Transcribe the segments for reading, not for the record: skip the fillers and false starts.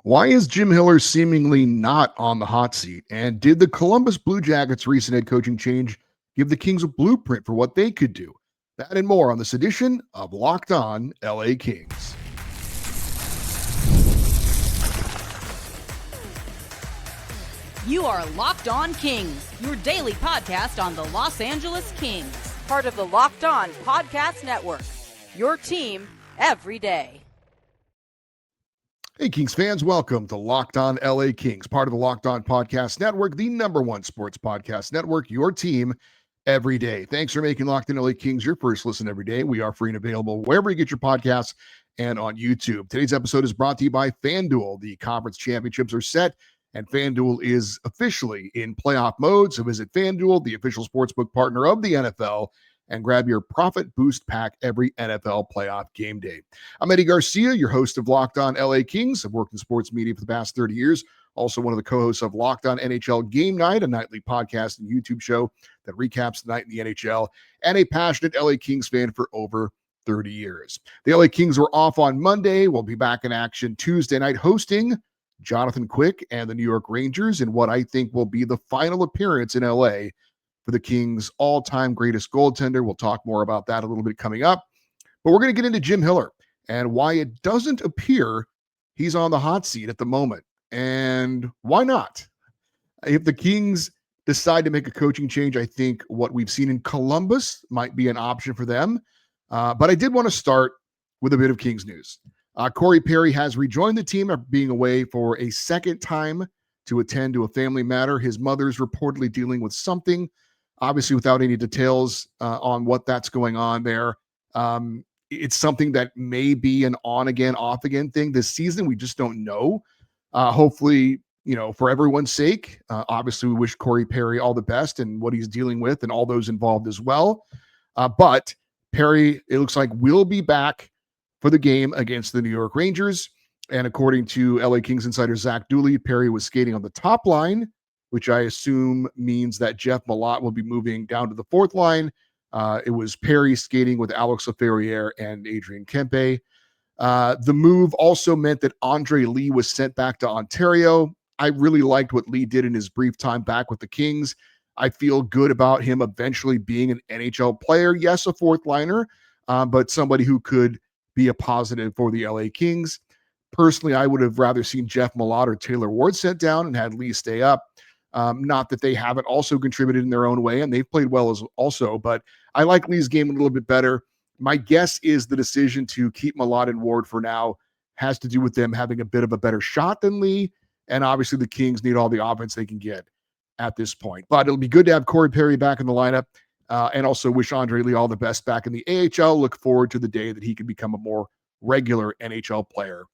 Why is Jim Hiller seemingly not on the hot seat? And did the Columbus Blue Jackets' recent head coaching change give the Kings a blueprint for what they could do? That and more on this edition of Locked On LA Kings. You are Locked On Kings, your daily podcast on the Los Angeles Kings, part of the Locked On Podcast Network, your team every day. Hey, Kings fans, welcome to Locked On LA Kings, part of the Locked On Podcast Network, the number one sports podcast network, your team every day. Thanks for making Locked On LA Kings your first listen every day. We are free and available wherever you get your podcasts and on YouTube. Today's episode is brought to you by FanDuel. The conference championships are set, and FanDuel is officially in playoff mode. So visit FanDuel, the official sportsbook partner of the NFL, and grab your profit boost pack every NFL playoff game day. I'm Eddie Garcia, your host of Locked On LA Kings. I've worked in sports media for the past 30 years. Also one of the co-hosts of Locked On NHL Game Night, a nightly podcast and YouTube show that recaps the night in the NHL, and a passionate LA Kings fan for over 30 years. The LA Kings were off on Monday. We'll be back in action Tuesday night hosting Jonathan Quick and the New York Rangers in what I think will be the final appearance in LA for the Kings' all-time greatest goaltender. We'll talk more about that a little bit coming up. But we're going to get into Jim Hiller and why it doesn't appear he's on the hot seat at the moment. And why not? If the Kings decide to make a coaching change, I think what we've seen in Columbus might be an option for them. But I did want to start with a bit of Kings news. Corey Perry has rejoined the team after being away for a second time to attend to a family matter. His mother's reportedly dealing with something, obviously without any details on what that's going on there. It's something that may be an on-again, off-again thing this season. We just don't know. Hopefully, for everyone's sake, obviously we wish Corey Perry all the best and what he's dealing with and all those involved as well. But Perry, it looks like, will be back for the game against the New York Rangers. And according to LA Kings insider Zach Dooley, Perry was skating on the top line, which I assume means that Jeff Malott will be moving down to the fourth line. It was Perry skating with Alex Laferriere and Adrian Kempe. The move also meant that Andre Lee was sent back to Ontario. I really liked what Lee did in his brief time back with the Kings. I feel good about him eventually being an NHL player. Yes, a fourth liner, but somebody who could be a positive for the LA Kings. Personally, I would have rather seen Jeff Malott or Taylor Ward sent down and had Lee stay up. Not that they haven't also contributed in their own way, and they've played well as also, but I like Lee's game a little bit better. My guess is the decision to keep Malott and Ward for now has to do with them having a bit of a better shot than Lee, and obviously the Kings need all the offense they can get at this point. But it'll be good to have Corey Perry back in the lineup, and also wish Andre Lee all the best back in the AHL. Look forward to the day that he can become a more regular NHL player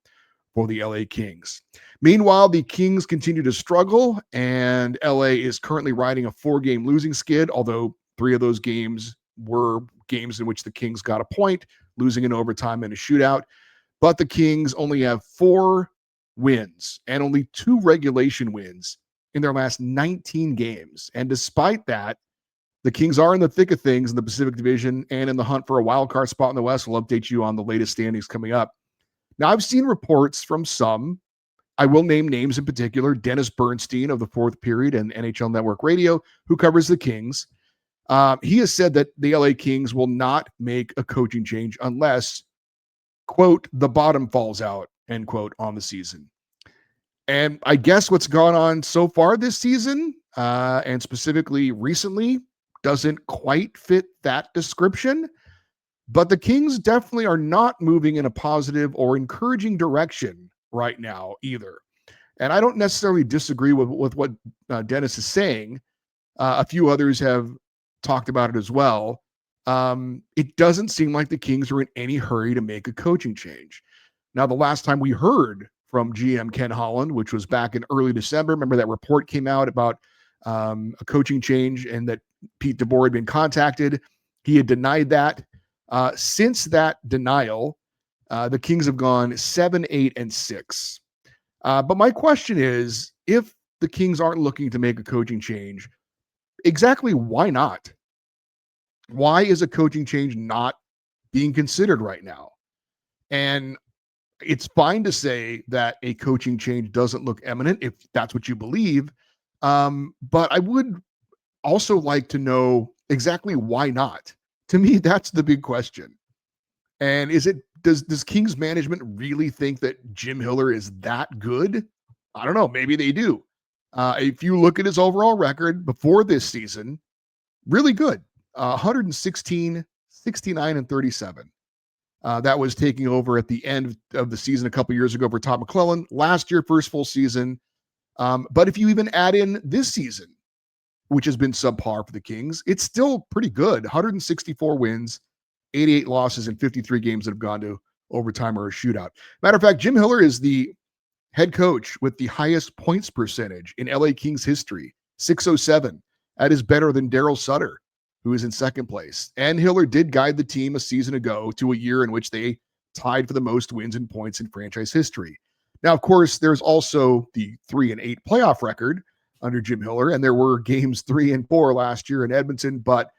for the LA Kings. Meanwhile, the Kings continue to struggle, and LA is currently riding a 4-game losing skid, although 3 of those games were games in which the Kings got a point, losing in overtime and a shootout. But the Kings only have 4 wins and only 2 regulation wins in their last 19 games. And despite that, the Kings are in the thick of things in the Pacific Division and in the hunt for a wild card spot in the West. We'll update you on the latest standings coming up. Now, I've seen reports from some, I will name names in particular, Dennis Bernstein of the Fourth Period and NHL Network Radio, who covers the Kings. He has said that the LA Kings will not make a coaching change unless, quote, the bottom falls out, end quote, on the season. And I guess what's gone on so far this season, and specifically recently, doesn't quite fit that description. But the Kings definitely are not moving in a positive or encouraging direction right now either. And I don't necessarily disagree with what Dennis is saying. A few others have talked about it as well. It doesn't seem like the Kings are in any hurry to make a coaching change. Now, the last time we heard from GM Ken Holland, which was back in early December, remember that report came out about a coaching change and that Pete DeBoer had been contacted. He had denied that. Since that denial, the Kings have gone 7, 8, and 6. But my question is, if the Kings aren't looking to make a coaching change, exactly why not? Why is a coaching change not being considered right now? And It's fine to say that a coaching change doesn't look imminent if that's what you believe. But I would also like to know exactly why not. To me, that's the big question. And does Kings management really think that Jim Hiller is that good? I don't know. Maybe they do. If you look at his overall record before this season, really good. 116, 69, and 37. That was taking over at the end of the season a couple years ago for Todd McClellan. Last year, first full season. But if you even add in this season, which has been subpar for the Kings, it's still pretty good. 164 wins, 88 losses in 53 games that have gone to overtime or a shootout. Matter of fact, Jim Hiller is the head coach with the highest points percentage in LA Kings history, 607. That is better than Daryl Sutter, who is in second place. And Hiller did guide the team a season ago to a year in which they tied for the most wins and points in franchise history. Now, of course, there's also the 3-8 playoff record under Jim Hiller, and there were games 3 and 4 last year in Edmonton. But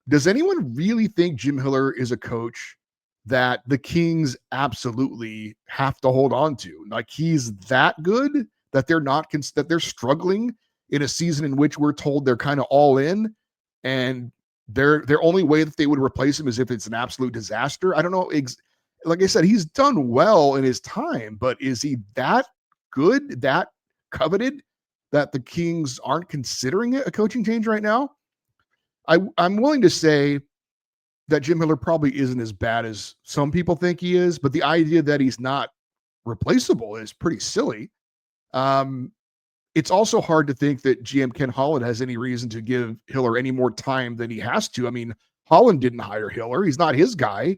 does anyone really think Jim Hiller is a coach that the Kings absolutely have to hold on to? Like, he's that good that that they're struggling in a season in which we're told they're kind of all in, and their only way that they would replace him is if it's an absolute disaster. I don't know. Like I said, he's done well in his time, but is he that good, that coveted, that the Kings aren't considering it a coaching change right now? I'm willing to say that Jim Hiller probably isn't as bad as some people think he is, but the idea that he's not replaceable is pretty silly. It's also hard to think that GM Ken Holland has any reason to give Hiller any more time than he has to. I mean, Holland didn't hire Hiller. He's not his guy.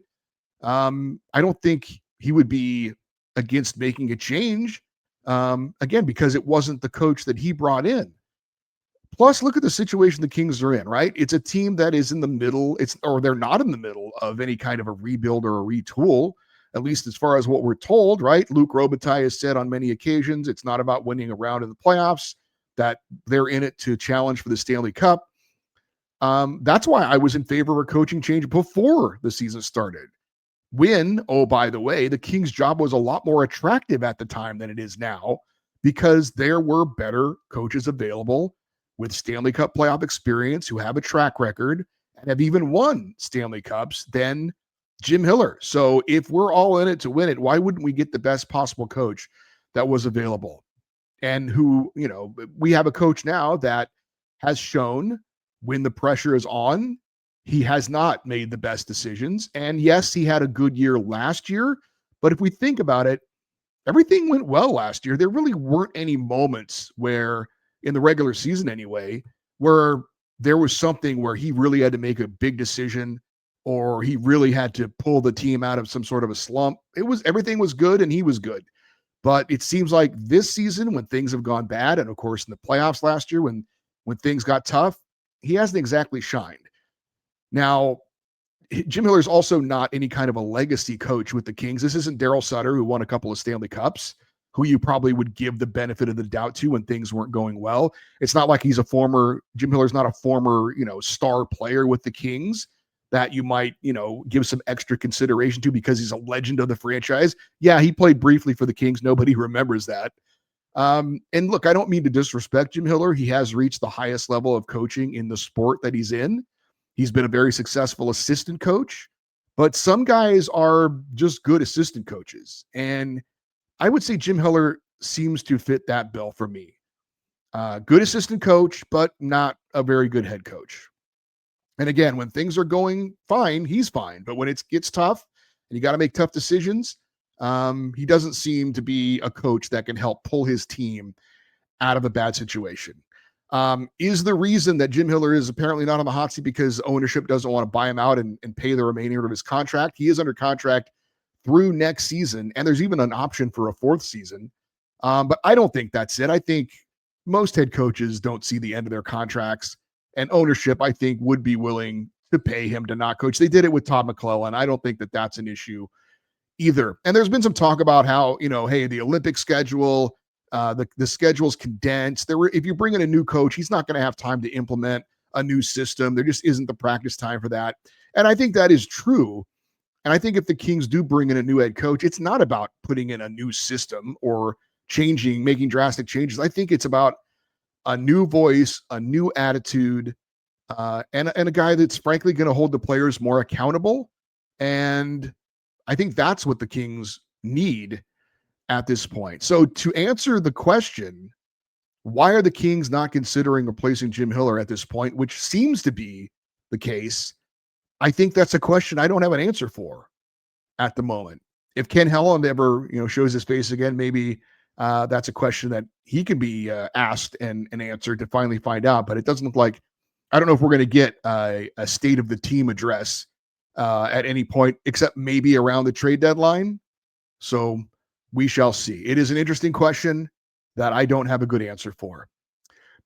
I don't think he would be against making a change, again, because it wasn't the coach that he brought in. Plus, look at the situation the Kings are in, right? It's a team that is in the middle, or they're not in the middle of any kind of a rebuild or a retool, at least as far as what we're told, right? Luc Robitaille has said on many occasions it's not about winning a round in the playoffs, that they're in it to challenge for the Stanley Cup. That's why I was in favor of a coaching change before the season started. When, oh, by the way, the Kings' job was a lot more attractive at the time than it is now, because there were better coaches available with Stanley Cup playoff experience who have a track record and have even won Stanley Cups than Jim Hiller. So if we're all in it to win it, why wouldn't we get the best possible coach that was available? And who, we have a coach now that has shown when the pressure is on, he has not made the best decisions. And yes, he had a good year last year, but if we think about it, everything went well last year. There really weren't any moments where, in the regular season anyway, where there was something where he really had to make a big decision or he really had to pull the team out of some sort of a slump. Everything was good and he was good. But it seems like this season, when things have gone bad, and of course in the playoffs last year when things got tough, he hasn't exactly shined. Now, Jim Hiller's also not any kind of a legacy coach with the Kings. This isn't Daryl Sutter, who won a couple of Stanley Cups, who you probably would give the benefit of the doubt to when things weren't going well. It's not like Jim Hiller's not a former, star player with the Kings that you might, give some extra consideration to because he's a legend of the franchise. Yeah, he played briefly for the Kings. Nobody remembers that. And look, I don't mean to disrespect Jim Hiller. He has reached the highest level of coaching in the sport that he's in. He's been a very successful assistant coach, but some guys are just good assistant coaches. And I would say Jim Hiller seems to fit that bill for me. Good assistant coach, but not a very good head coach. And again, when things are going fine, he's fine. But when it gets tough and you got to make tough decisions, he doesn't seem to be a coach that can help pull his team out of a bad situation. Is the reason that Jim Hiller is apparently not on the hot seat because ownership doesn't want to buy him out and pay the remainder of his contract? He is under contract through next season, and there's even an option for a fourth season. But I don't think that's it. I think most head coaches don't see the end of their contracts, and ownership, I think, would be willing to pay him to not coach. They did it with Todd McClellan. I don't think that that's an issue either. And there's been some talk about how, hey, the Olympic schedule, the schedule's condensed. If you bring in a new coach, he's not going to have time to implement a new system. There just isn't the practice time for that. And I think that is true. And I think if the Kings do bring in a new head coach, it's not about putting in a new system or making drastic changes. I think it's about a new voice, a new attitude, and a guy that's frankly going to hold the players more accountable. And I think that's what the Kings need at this point. So to answer the question, why are the Kings not considering replacing Jim Hiller at this point, which seems to be the case? I think that's a question I don't have an answer for at the moment. If Ken Helland ever, shows his face again, maybe that's a question that he could be asked and answered to finally find out. But it doesn't look like, I don't know if we're going to get a state of the team address at any point, except maybe around the trade deadline. So we shall see. It is an interesting question that I don't have a good answer for.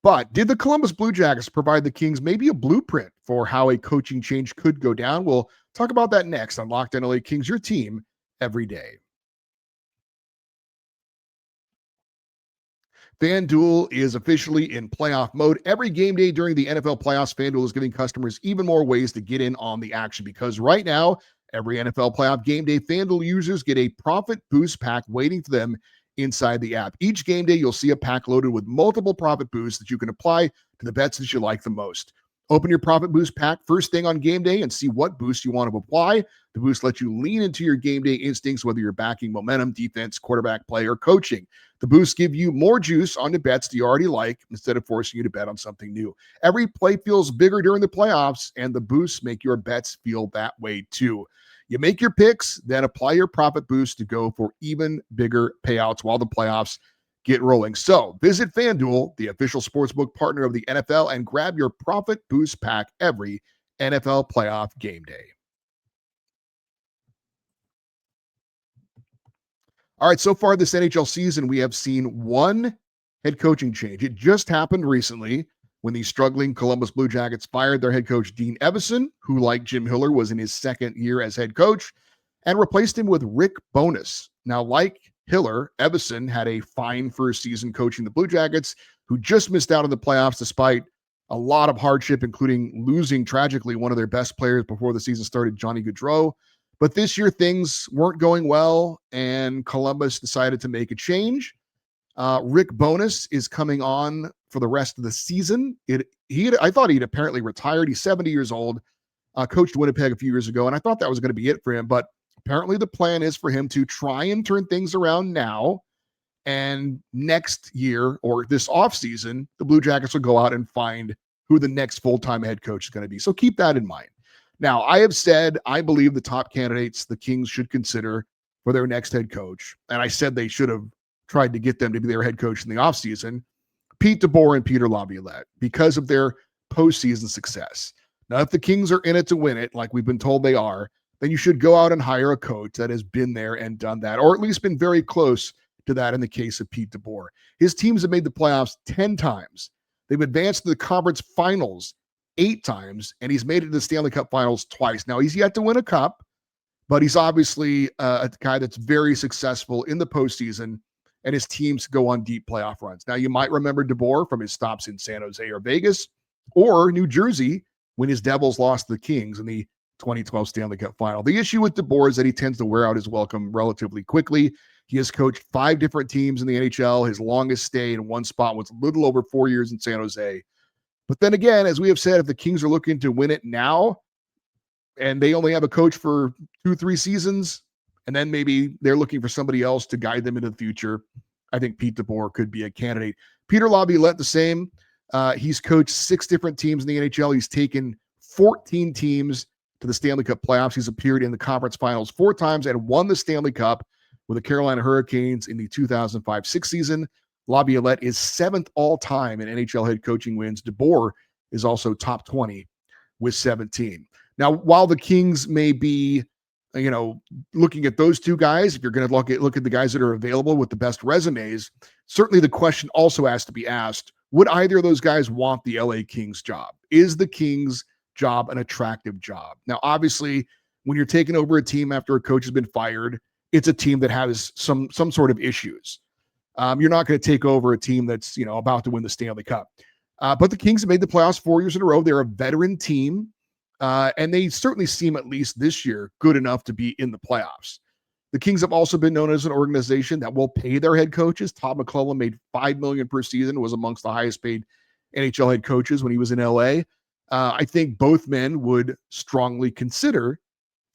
But did the Columbus Blue Jackets provide the Kings maybe a blueprint for how a coaching change could go down? We'll talk about that next on Locked On LA Kings, your team every day. FanDuel is officially in playoff mode. Every game day during the NFL playoffs, FanDuel is giving customers even more ways to get in on the action because right now, every NFL playoff game day, FanDuel users get a profit boost pack waiting for them inside the app. Each game day, you'll see a pack loaded with multiple profit boosts that you can apply to the bets that you like the most. Open your profit boost pack first thing on game day and see what boost you want to apply. The boost lets you lean into your game day instincts, whether you're backing momentum, defense, quarterback play, or coaching. The boosts give you more juice on the bets that you already like instead of forcing you to bet on something new. Every play feels bigger during the playoffs, and the boosts make your bets feel that way too. You make your picks, then apply your profit boost to go for even bigger payouts while the playoffs get rolling. So visit FanDuel, the official sportsbook partner of the NFL, and grab your profit boost pack every NFL playoff game day. All right, so far this NHL season, we have seen one head coaching change. It just happened recently when the struggling Columbus Blue Jackets fired their head coach, Dean Evason, who, like Jim Hiller, was in his second year as head coach, and replaced him with Rick Bowness. Now, like Hiller, Evason had a fine first season coaching the Blue Jackets, who just missed out on the playoffs despite a lot of hardship, including losing tragically one of their best players before the season started, Johnny Gaudreau. But this year, things weren't going well, and Columbus decided to make a change. Rick Bowness is coming on for the rest of the season. I thought he'd apparently retired. He's 70 years old, coached Winnipeg a few years ago, and I thought that was going to be it for him. But apparently the plan is for him to try and turn things around now. And next year or this offseason, the Blue Jackets will go out and find who the next full-time head coach is going to be. So keep that in mind. Now, I have said I believe the top candidates the Kings should consider for their next head coach, and I said they should have tried to get them to be their head coach in the offseason, Pete DeBoer and Peter Laviolette, because of their postseason success. Now, if the Kings are in it to win it, like we've been told they are, then you should go out and hire a coach that has been there and done that, or at least been very close to that in the case of Pete DeBoer. His teams have made the playoffs 10 times. They've advanced to the conference finals 8 times, and he's made it to the Stanley Cup finals twice. Now, he's yet to win a cup, but he's obviously a guy that's very successful in the postseason, and his teams go on deep playoff runs. Now, you might remember DeBoer from his stops in San Jose or Vegas or New Jersey when his Devils lost to the Kings in the 2012 Stanley Cup final. The issue with DeBoer is that he tends to wear out his welcome relatively quickly. He has coached 5 different teams in the NHL. His longest stay in one spot was a little over 4 years in San Jose. But then again, as we have said, if the Kings are looking to win it now and they only have a coach for 2-3 seasons, and then maybe they're looking for somebody else to guide them into the future, I think Pete DeBoer could be a candidate. Peter Laviolette, the same. He's coached 6 different teams in the NHL. He's taken 14 teams to the Stanley Cup playoffs. He's appeared in the conference finals 4 times and won the Stanley Cup with the Carolina Hurricanes in the 2005-06 season. Laviolette is 7th all-time in NHL head coaching wins. DeBoer is also top 20 with 17. Now, while the Kings may be, looking at those 2 guys, if you're going to look at the guys that are available with the best resumes, certainly the question also has to be asked, would either of those guys want the LA Kings job? Is the Kings job an attractive job? Now, obviously, when you're taking over a team after a coach has been fired, it's a team that has some sort of issues. You're not going to take over a team that's, about to win the Stanley Cup. But the Kings have made the playoffs 4 years in a row. They're a veteran team. And they certainly seem, at least this year, good enough to be in the playoffs. The Kings have also been known as an organization that will pay their head coaches. Todd McClellan made $5 million per season, was amongst the highest paid NHL head coaches when he was in LA. I think both men would strongly consider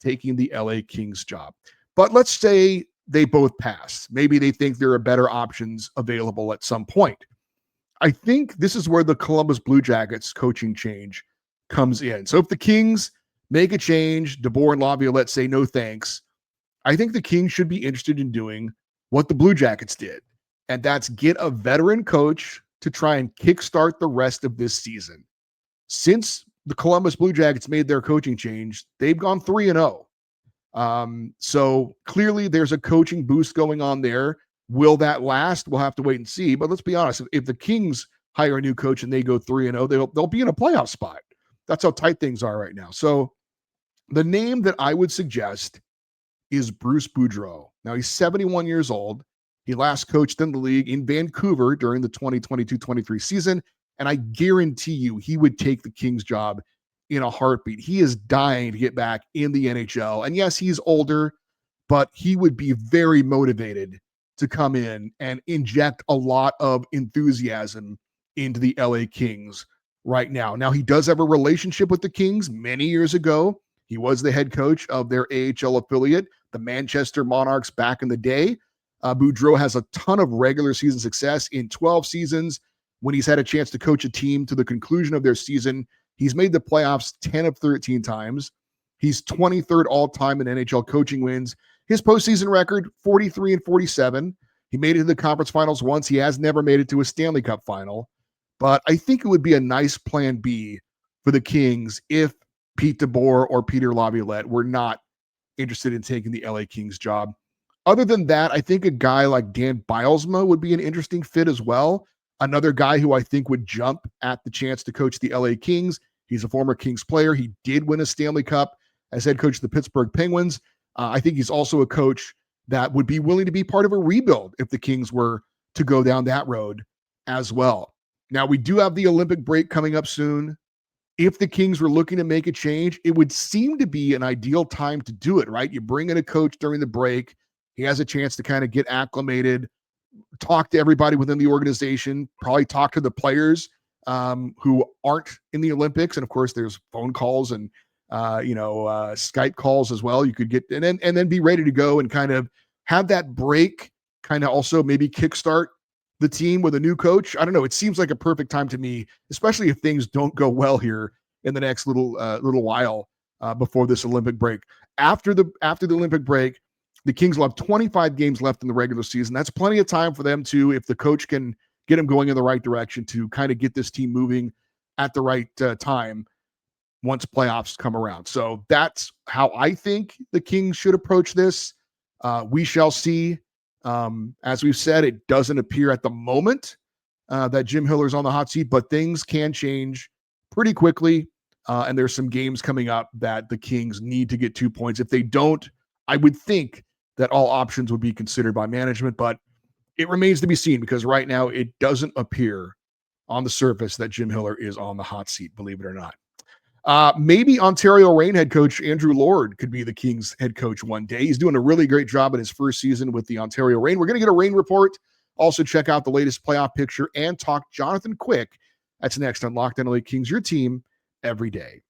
taking the LA Kings job. But let's say they both pass. Maybe they think there are better options available at some point. I think this is where the Columbus Blue Jackets coaching change comes in. So if the Kings make a change, DeBoer and Laviolette say no thanks, I think the Kings should be interested in doing what the Blue Jackets did, and that's get a veteran coach to try and kickstart the rest of this season. Since the Columbus Blue Jackets made their coaching change, they've gone 3-0. So clearly there's a coaching boost going on there. Will that last? We'll have to wait and see. But let's be honest, if the Kings hire a new coach and they go 3-0, they'll be in a playoff spot. That's how tight things are right now. So the name that I would suggest is Bruce Boudreau. Now, he's 71 years old. He last coached in the league in Vancouver during the 2022-23 season, and I guarantee you he would take the Kings job in a heartbeat. He is dying to get back in the NHL. And yes, he's older, but he would be very motivated to come in and inject a lot of enthusiasm into the LA Kings right now. Now, he does have a relationship with the Kings. Many years ago, he was the head coach of their AHL affiliate, the Manchester Monarchs, back in the day. Boudreau has a ton of regular season success in 12 seasons. When he's had a chance to coach a team to the conclusion of their season, he's made the playoffs 10 of 13 times. He's 23rd all-time in NHL coaching wins. His postseason record, 43-47. He made it to the conference finals once. He has never made it to a Stanley Cup final. But I think it would be a nice plan B for the Kings if Pete DeBoer or Peter Laviolette were not interested in taking the LA Kings job. Other than that, I think a guy like Dan Bylsma would be an interesting fit as well. Another guy who I think would jump at the chance to coach the LA Kings. He's a former Kings player. He did win a Stanley Cup as head coach of the Pittsburgh Penguins. I think he's also a coach that would be willing to be part of a rebuild if the Kings were to go down that road as well. Now, we do have the Olympic break coming up soon. If the Kings were looking to make a change, it would seem to be an ideal time to do it, right? You bring in a coach during the break. He has a chance to kind of get acclimated, talk to everybody within the organization, probably talk to the players who aren't in the Olympics. And of course, there's phone calls and Skype calls as well. You could get and then be ready to go and kind of have that break, kind of also maybe kickstart the team with a new coach. I don't know. It seems like a perfect time to me, especially if things don't go well here in the next little while before this Olympic break. After the Olympic break, the Kings will have 25 games left in the regular season. That's plenty of time for them to, if the coach can get them going in the right direction, to kind of get this team moving at the right time once playoffs come around. So that's how I think the Kings should approach this. We shall see. As we've said, it doesn't appear at the moment that Jim Hiller's on the hot seat, but things can change pretty quickly. And there's some games coming up that the Kings need to get 2 points. If they don't, I would think that all options would be considered by management, but it remains to be seen because right now it doesn't appear on the surface that Jim Hiller is on the hot seat, believe it or not. Maybe Ontario Reign head coach Andrew Lord could be the Kings head coach one day. He's doing a really great job in his first season with the Ontario Reign. We're going to get a Reign report. Also check out the latest playoff picture and talk Jonathan Quick. That's next on Locked On LA Kings, your team every day.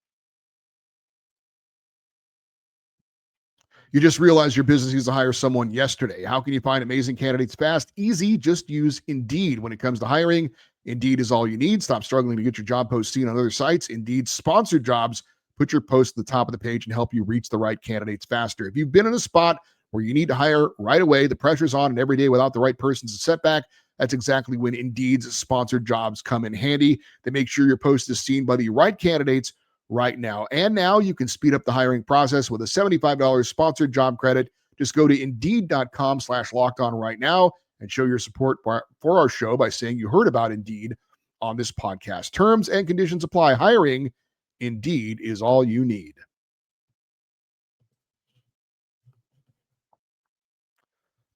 You just realized your business needs to hire someone yesterday. How can you find amazing candidates fast? Easy. Just use Indeed. When it comes to hiring, Indeed is all you need. Stop struggling to get your job post seen on other sites. Indeed sponsored jobs put your post at the top of the page and help you reach the right candidates faster. If you've been in a spot where you need to hire right away, the pressure's on, and every day without the right person's a setback, that's exactly when Indeed's sponsored jobs come in handy. They make sure your post is seen by the right candidates right now. And now you can speed up the hiring process with a $75 sponsored job credit. Just go to Indeed.com/lockedon right now and show your support for our show by saying you heard about Indeed on this podcast. Terms and conditions apply. Hiring, Indeed, is all you need.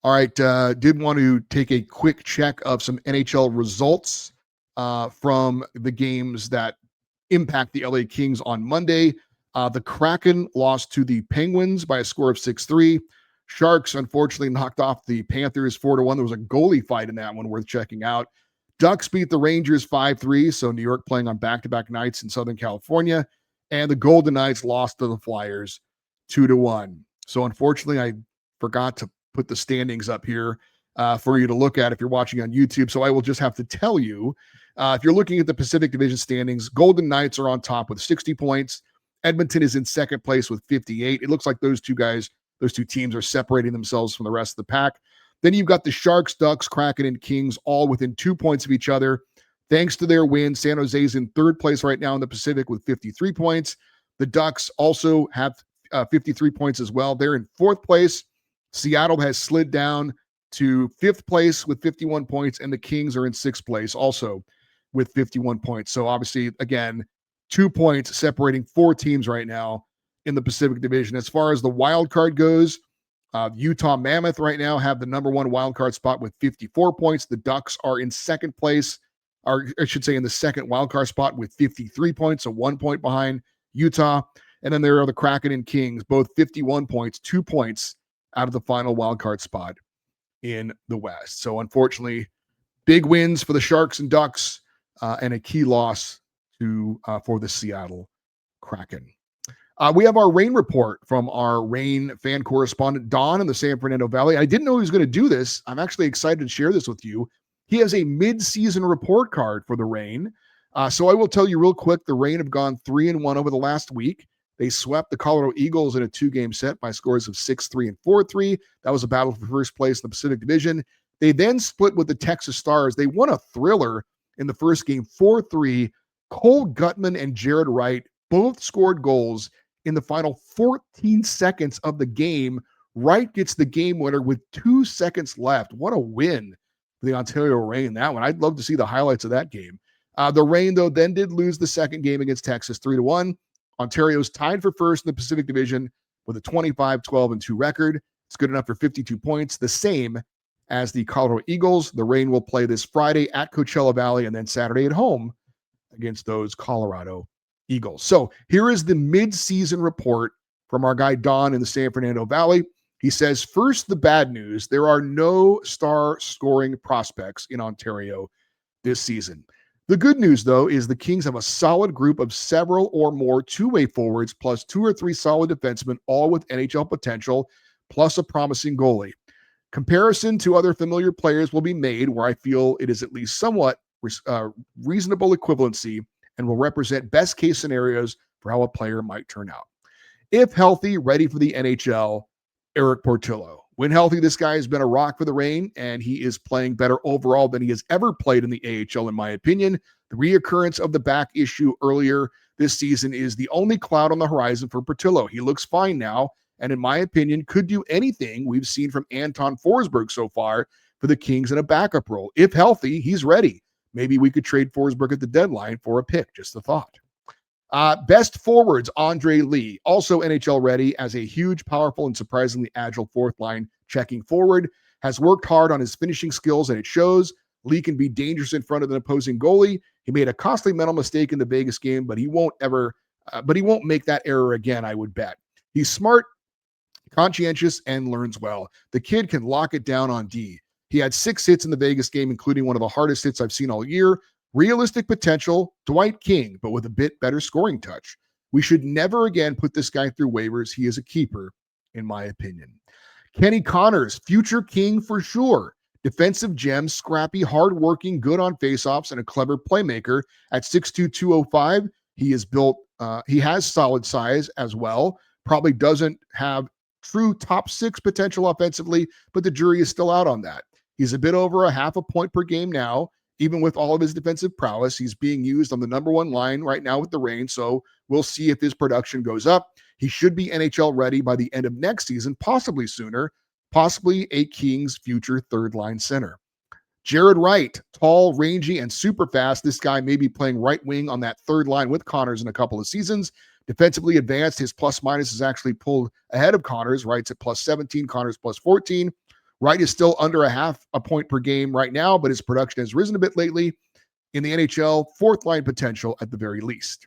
All right, did want to take a quick check of some NHL results from the games that impact the LA Kings on Monday. The Kraken lost to the Penguins by a score of 6-3. Sharks unfortunately knocked off the Panthers 4-1. There was a goalie fight in that one worth checking out. Ducks beat the Rangers 5-3. So New York playing on back-to-back nights in Southern California. And the Golden Knights lost to the Flyers 2-1. So unfortunately, I forgot to put the standings up here for you to look at if you're watching on YouTube. So I will just have to tell you, if you're looking at the Pacific Division standings, Golden Knights are on top with 60 points. Edmonton is in second place with 58. It looks like those two teams are separating themselves from the rest of the pack. Then you've got the Sharks, Ducks, Kraken, and Kings all within 2 points of each other. Thanks to their win, San Jose's in third place right now in the Pacific with 53 points. The Ducks also have 53 points as well. They're in fourth place. Seattle has slid down to fifth place with 51 points, and the Kings are in sixth place also with 51 points. So obviously, again, 2 points separating four teams right now in the Pacific Division. As far as the wild card goes, Utah Mammoth right now have the number one wild card spot with 54 points. The Ducks are in second place, or I should say in the second wild card spot with 53 points, so 1 point behind Utah. And then there are the Kraken and Kings, both 51 points, 2 points out of the final wild card spot in the West. So unfortunately, big wins for the Sharks and Ducks and a key loss for the Seattle Kraken. We have our rain report from our rain fan correspondent, Don, in the San Fernando Valley. I didn't know he was going to do this. I'm actually excited to share this with you. He has a mid-season report card for the Rain. So I will tell you real quick, the Rain have gone 3-1 over the last week. They swept the Colorado Eagles in a 2-game set by scores of 6-3 and 4-3. That was a battle for first place in the Pacific Division. They then split with the Texas Stars. They won a thriller in the first game, 4-3. Cole Gutman and Jared Wright both scored goals in the final 14 seconds of the game. Wright gets the game winner with 2 seconds left. What a win for the Ontario Reign, that one. I'd love to see the highlights of that game. The Reign, though, then did lose the second game against Texas 3-1. Ontario's tied for first in the Pacific Division with a 25-12-2 record. It's good enough for 52 points, the same as the Colorado Eagles. The Reign will play this Friday at Coachella Valley and then Saturday at home against those Colorado Eagles. So here is the mid-season report from our guy Don in the San Fernando Valley. He says, first, the bad news. There are no star scoring prospects in Ontario this season. The good news, though, is the Kings have a solid group of several or more two-way forwards, plus 2 or 3 solid defensemen, all with NHL potential, plus a promising goalie. Comparison to other familiar players will be made where I feel it is at least somewhat reasonable equivalency and will represent best case scenarios for how a player might turn out. If healthy, ready for the NHL, Eric Portillo. When healthy, this guy has been a rock for the Reign, and he is playing better overall than he has ever played in the AHL, in my opinion. The reoccurrence of the back issue earlier this season is the only cloud on the horizon for Portillo. He looks fine now, and in my opinion, could do anything we've seen from Anton Forsberg so far for the Kings in a backup role. If healthy, he's ready. Maybe we could trade Forsberg at the deadline for a pick. Just a thought. Best forwards, Andre Lee, also NHL ready as a huge, powerful, and surprisingly agile fourth line checking forward. Has worked hard on his finishing skills, and it shows. Lee can be dangerous in front of an opposing goalie. He made a costly mental mistake in the Vegas game, but he won't make that error again, I would bet. He's smart, conscientious, and learns well. The kid can lock it down on D. He had 6 hits in the Vegas game, including one of the hardest hits I've seen all year. Realistic potential, Dwight King, but with a bit better scoring touch. We should never again put this guy through waivers. He is a keeper, in my opinion. Kenny Connors, future King for sure. Defensive gem, scrappy, hardworking, good on faceoffs, and a clever playmaker. At 6'2", 205, he has solid size as well. Probably doesn't have true top 6 potential offensively, but the jury is still out on that. He's a bit over a half a point per game now. Even with all of his defensive prowess, he's being used on the number 1 line right now with the Reign, so we'll see if his production goes up. He should be NHL ready by the end of next season, possibly sooner, possibly a Kings future third-line center. Jared Wright, tall, rangy, and super fast. This guy may be playing right wing on that third line with Connors in a couple of seasons. Defensively advanced, his plus-minus is actually pulled ahead of Connors. Wright's at plus 17, Connors plus 14. Wright is still under a half a point per game right now, but his production has risen a bit lately. In the NHL, fourth line potential at the very least.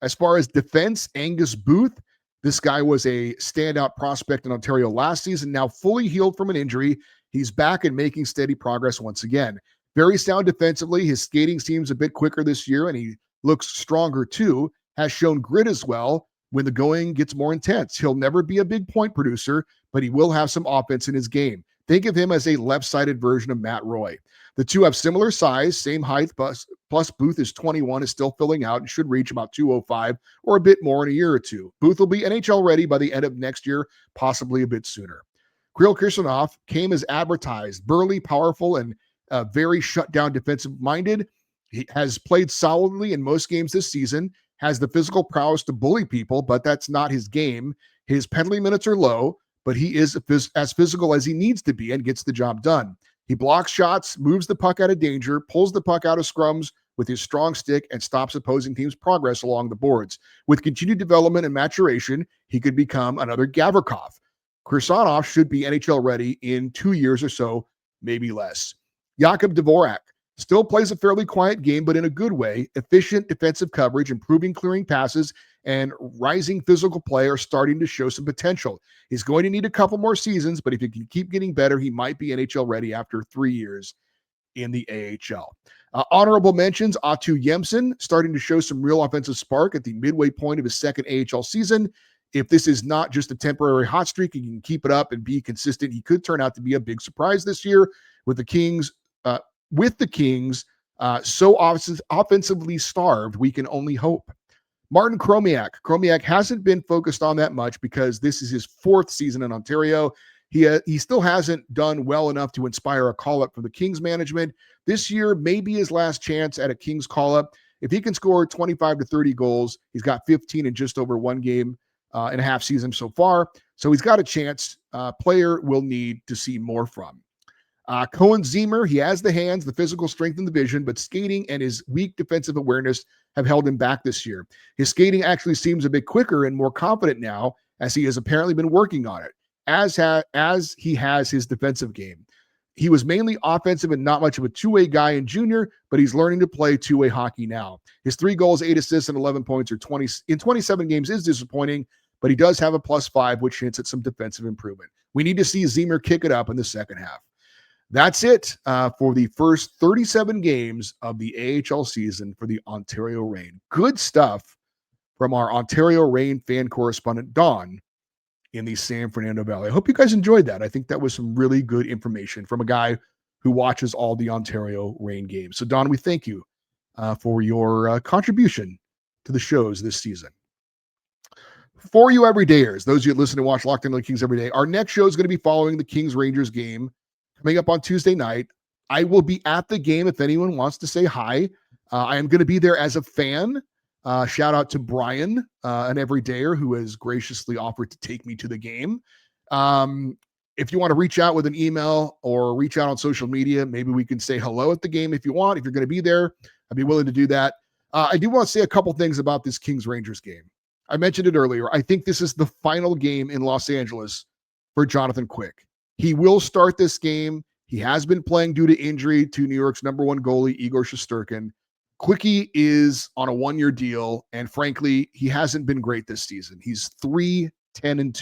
As far as defense, Angus Booth, this guy was a standout prospect in Ontario last season, now fully healed from an injury. He's back and making steady progress once again. Very sound defensively. His skating seems a bit quicker this year, and he looks stronger too. Has shown grit as well when the going gets more intense. He'll never be a big point producer, but he will have some offense in his game. Think of him as a left-sided version of Matt Roy. The two have similar size, same height, plus Booth is 21, is still filling out, and should reach about 205 or a bit more in a year or two. Booth will be NHL ready by the end of next year, possibly a bit sooner. Kirill Kirsanov came as advertised, burly, powerful, and very shut-down defensive-minded. He has played solidly in most games this season, has the physical prowess to bully people, but that's not his game. His penalty minutes are low, but he is as physical as he needs to be and gets the job done. He blocks shots, moves the puck out of danger, pulls the puck out of scrums with his strong stick, and stops opposing teams' progress along the boards. With continued development and maturation, he could become another Gavrikov. Kirsanov should be NHL ready in 2 years or so, maybe less. Jakub Dvorak still plays a fairly quiet game, but in a good way. Efficient defensive coverage, improving clearing passes, and rising physical play are starting to show some potential. He's going to need a couple more seasons, but if he can keep getting better, he might be NHL ready after 3 years in the AHL. Honorable mentions, Atu Yemsen starting to show some real offensive spark at the midway point of his second AHL season. If this is not just a temporary hot streak, he can keep it up and be consistent. He could turn out to be a big surprise this year with the Kings. So offensively starved, we can only hope. Martin Chromiak. Chromiak hasn't been focused on that much because this is his 4th season in Ontario. He still hasn't done well enough to inspire a call-up from the Kings management. This year may be his last chance at a Kings call-up. If he can score 25 to 30 goals, he's got 15 in just over 1 game and a half season so far. So he's got a chance. Player will need to see more from. Cohen Zemer, he has the hands, the physical strength, and the vision, but skating and his weak defensive awareness have held him back this year. His skating actually seems a bit quicker and more confident now, as he has apparently been working on it, as he has his defensive game. He was mainly offensive and not much of a two-way guy in junior, but he's learning to play two-way hockey now. His 3 goals, 8 assists, and 11 points in 27 games is disappointing, but he does have a +5, which hints at some defensive improvement. We need to see Zemer kick it up in the second half. That's it for the first 37 games of the AHL season for the Ontario Reign. Good stuff from our Ontario Reign fan correspondent, Don, in the San Fernando Valley. I hope you guys enjoyed that. I think that was some really good information from a guy who watches all the Ontario Reign games. So, Don, we thank you for your contribution to the shows this season. For you everydayers, those of you that listen and watch Locked On Kings every day, our next show is going to be following the Kings-Rangers game coming up on Tuesday night. I will be at the game if anyone wants to say hi. I am going to be there as a fan. Shout out to Brian, an everydayer who has graciously offered to take me to the game. If you want to reach out with an email or reach out on social media, maybe we can say hello at the game if you want. If you're going to be there, I'd be willing to do that. I do want to say a couple things about this Kings-Rangers game. I mentioned it earlier. I think this is the final game in Los Angeles for Jonathan Quick. He will start this game. He has been playing due to injury to New York's number 1 goalie, Igor Shesterkin. Quickie is on a 1-year deal, and frankly, he hasn't been great this season. He's 3-10-2.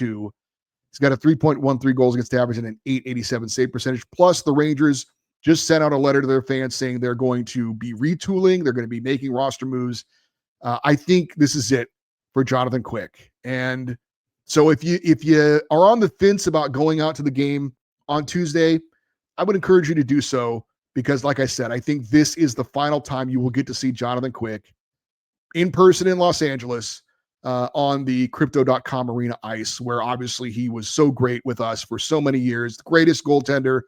He's got a 3.13 goals against average and an 887 save percentage. Plus, the Rangers just sent out a letter to their fans saying they're going to be retooling. They're going to be making roster moves. I think this is it for Jonathan Quick. And so if you are on the fence about going out to the game on Tuesday, I would encourage you to do so because, like I said, I think this is the final time you will get to see Jonathan Quick in person in Los Angeles on the Crypto.com Arena ice, where obviously he was so great with us for so many years, the greatest goaltender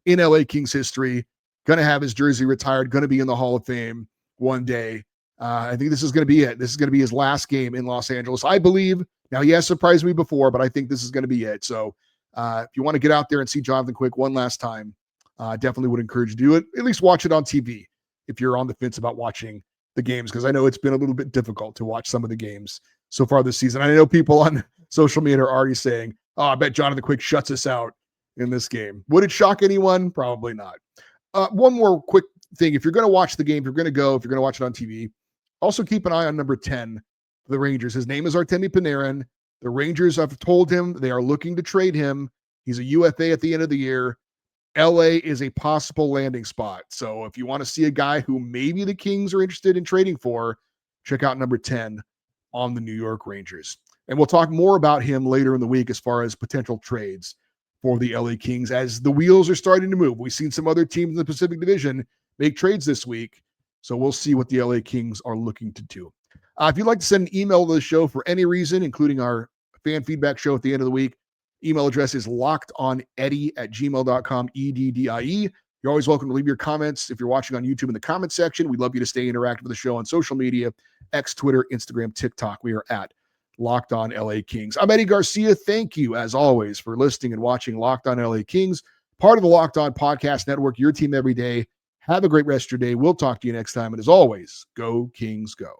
in LA Kings history, going to have his jersey retired, going to be in the Hall of Fame one day. I think this is going to be it. This is going to be his last game in Los Angeles, I believe. Now, he has surprised me before, but I think this is going to be it. So if you want to get out there and see Jonathan Quick one last time, definitely would encourage you to do it. At least watch it on TV if you're on the fence about watching the games, because I know it's been a little bit difficult to watch some of the games so far this season. I know people on social media are already saying, oh, I bet Jonathan Quick shuts us out in this game. Would it shock anyone? Probably not. One more quick thing. If you're going to watch the game, if you're going to watch it on TV, also keep an eye on number 10 the Rangers. His name is Artemi Panarin. The Rangers have told him they are looking to trade him. He's a UFA at the end of the year. LA is a possible landing spot. So if you want to see a guy who maybe the Kings are interested in trading for, check out number 10 on the New York Rangers. And we'll talk more about him later in the week as far as potential trades for the LA Kings as the wheels are starting to move. We've seen some other teams in the Pacific Division make trades this week. So we'll see what the LA Kings are looking to do. If you'd like to send an email to the show for any reason, including our fan feedback show at the end of the week, email address is lockedoneddie@gmail.com, EDDIE. You're always welcome to leave your comments if you're watching on YouTube in the comment section. We'd love you to stay interactive with the show on social media, X, Twitter, Instagram, TikTok. We are at Locked On LA Kings. I'm Eddie Garcia. Thank you, as always, for listening and watching Locked On LA Kings, part of the Locked On Podcast Network, your team every day. Have a great rest of your day. We'll talk to you next time. And as always, go Kings, go.